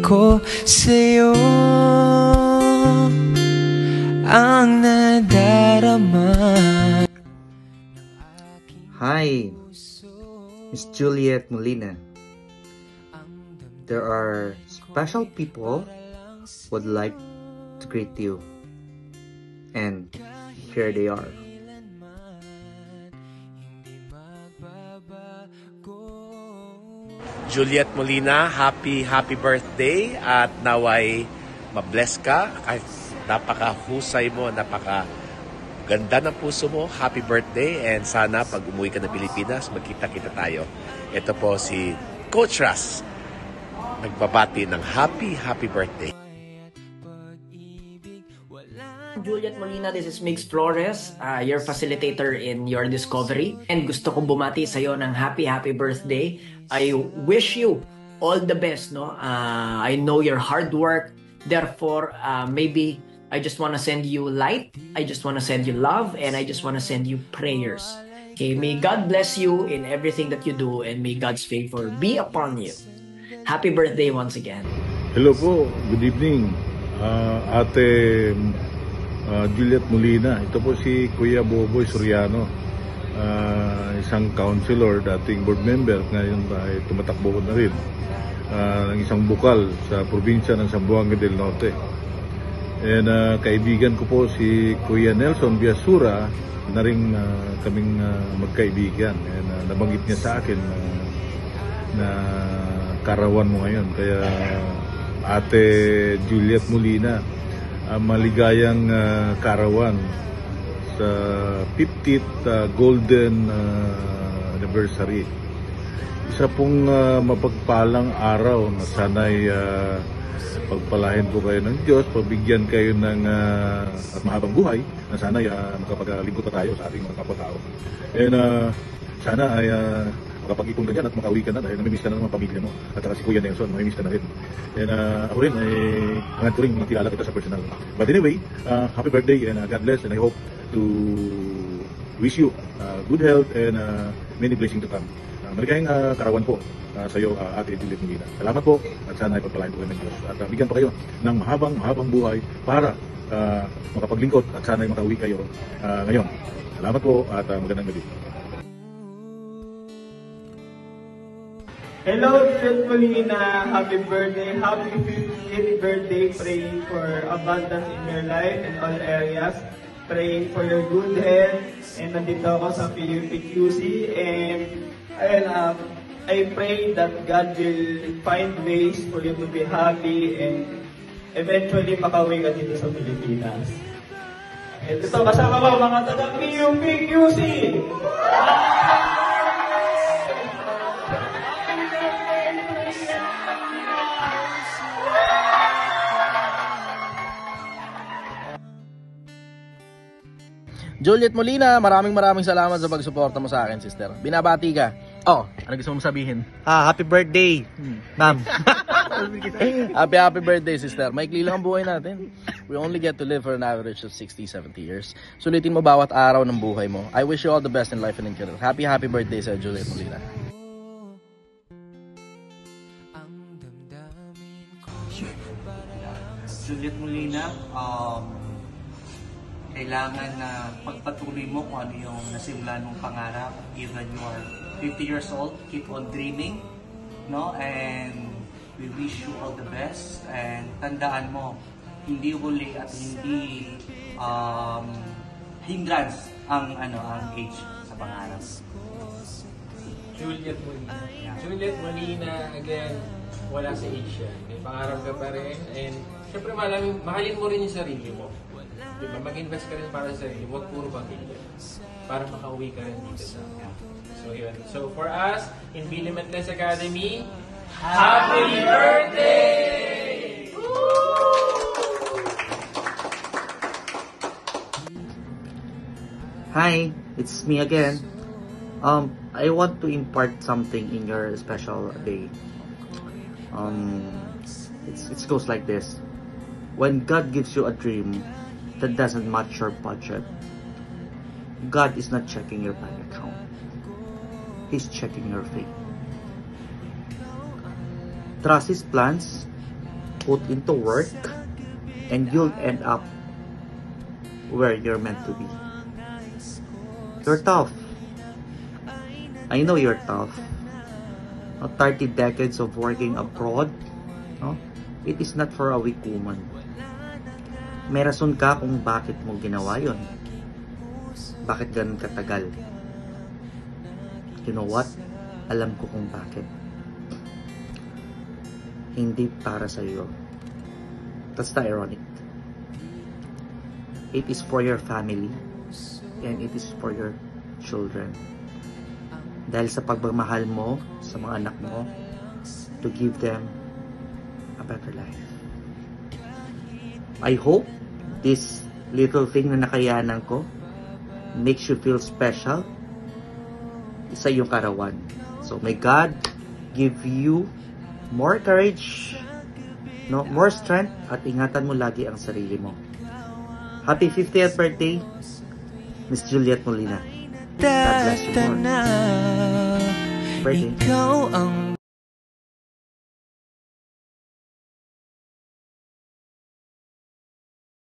ko sa'yo ang nadarama. Hi, Miss Juliet Molina. There are special people would like to greet you, and here they are. Juliet Molina, happy birthday at naway mabless ka kahit napakahusay mo, napakaganda ng puso mo. Happy birthday and sana pag umuwi ka ng Pilipinas, magkita-kita tayo. Ito po si Coach Ras, nagbabati ng happy birthday. Juliet Molina, this is Mix Flores, your facilitator in your discovery. And gusto kong bumati sa iyo ng happy birthday. I wish you all the best, no? I know your hard work. Therefore, maybe I just want to send you light. I just want to send you love. And I just want to send you prayers. Okay, may God bless you in everything that you do. And may God's favor be upon you. Happy birthday once again. Hello po, good evening. Ate Juliet Molina, ito po si Kuya Boboy Soriano, isang councilor, dating board member, ngayon ay tumatakbo na rin ng isang bukal sa probinsya ng Zamboanga del Norte. And kaibigan ko po si Kuya Nelson Biasura, na rin kaming magkaibigan, and nabanggit niya sa akin na karawan mo ngayon. Kaya Ate Juliet Molina, maligayang karawan sa 50th Golden Anniversary. Isa pong mapagpalang araw na sana'y pagpalahin po kayo ng Diyos, pabigyan kayo ng at mahabang buhay na sana'y makapaglingkod pa tayo sa ating mga kapwa-tao. And sana ay makapag-ipon ka dyan at makauwi ka na dahil namimiss ka na ng mga pamilya mo. At si Kuya Nelson, namimiss ka na rin. And ako rin, hangat ko rin makilala kita sa personal. But anyway, happy birthday and God bless, and I hope to wish you good health and many blessings to come. Maligayang karawan po sa iyo, Ate Juliet Molina. Salamat po at sana ay pagpalain po kayo ng Diyos. At bigyan pa kayo ng mahabang buhay para makapaglingkod at sana ay makauwi kayo ngayon. Salamat po at magandang gabi. Hello, Juliet Molina. Happy birthday. Happy 50th birthday. Praying for abundance in your life in all areas. Praying for your good health. And nandito ako sa PUPQC. And I pray that God will find ways for you to be happy and eventually makauwi ka dito sa Pilipinas. And ito kasama ko mga taga-PUPQC. Juliet Molina, maraming salamat sa pagsuporta mo sa akin, sister. Binabati ka. Oh, ano gusto mong sabihin? Happy birthday, ma'am. Happy birthday, sister. Maikli lang ang buhay natin. We only get to live for an average of 60-70 years. Sulitin mo bawat araw ng buhay mo. I wish you all the best in life and in career. Happy birthday sa Juliet Molina. Juliet Molina, kailangan na pagpatuloy mo kung ano yung nasimulan mong pangarap. Even you are 50 years old, keep on dreaming, no? And we wish you all the best. And tandaan mo, hindi huli at hindi hindrance ang age sa pangarap. Juliet Molina. Juliet Molina, again, wala sa age yan. May pangarap ka pa rin. And syempre mahalin mo rin yung sarili mo. Diba? Mag-invest ka rin para sa sarili, huwag puro pamilya. Para makauwi ka rin dito sa So yun. So for us, in Billy Matles Academy, happy birthday! Hi, it's me again. I want to impart something in your special day. It goes like this. When God gives you a dream that doesn't match your budget, God is not checking your bank account. He's checking your faith. Trust His plans put into work, and you'll end up where you're meant to be. You're tough. I know you're tough. 30 decades of working abroad, no? It is not for a weak woman. May rason ka kung bakit mo ginawa yon. Bakit ganun katagal? You know what? Alam ko kung bakit. Hindi para sa iyo. That's the ironic. It is for your family and it is for your children. Dahil sa pagmamahal mo sa mga anak mo, to give them a better life. I hope this little thing na nakayanan ko makes you feel special sa iyong karawan. So may God give you more courage, no, more strength, at ingatan mo lagi ang sarili mo. Happy 50th birthday, Miss Juliet Molina. God bless you more. Birthday. Ikaw ang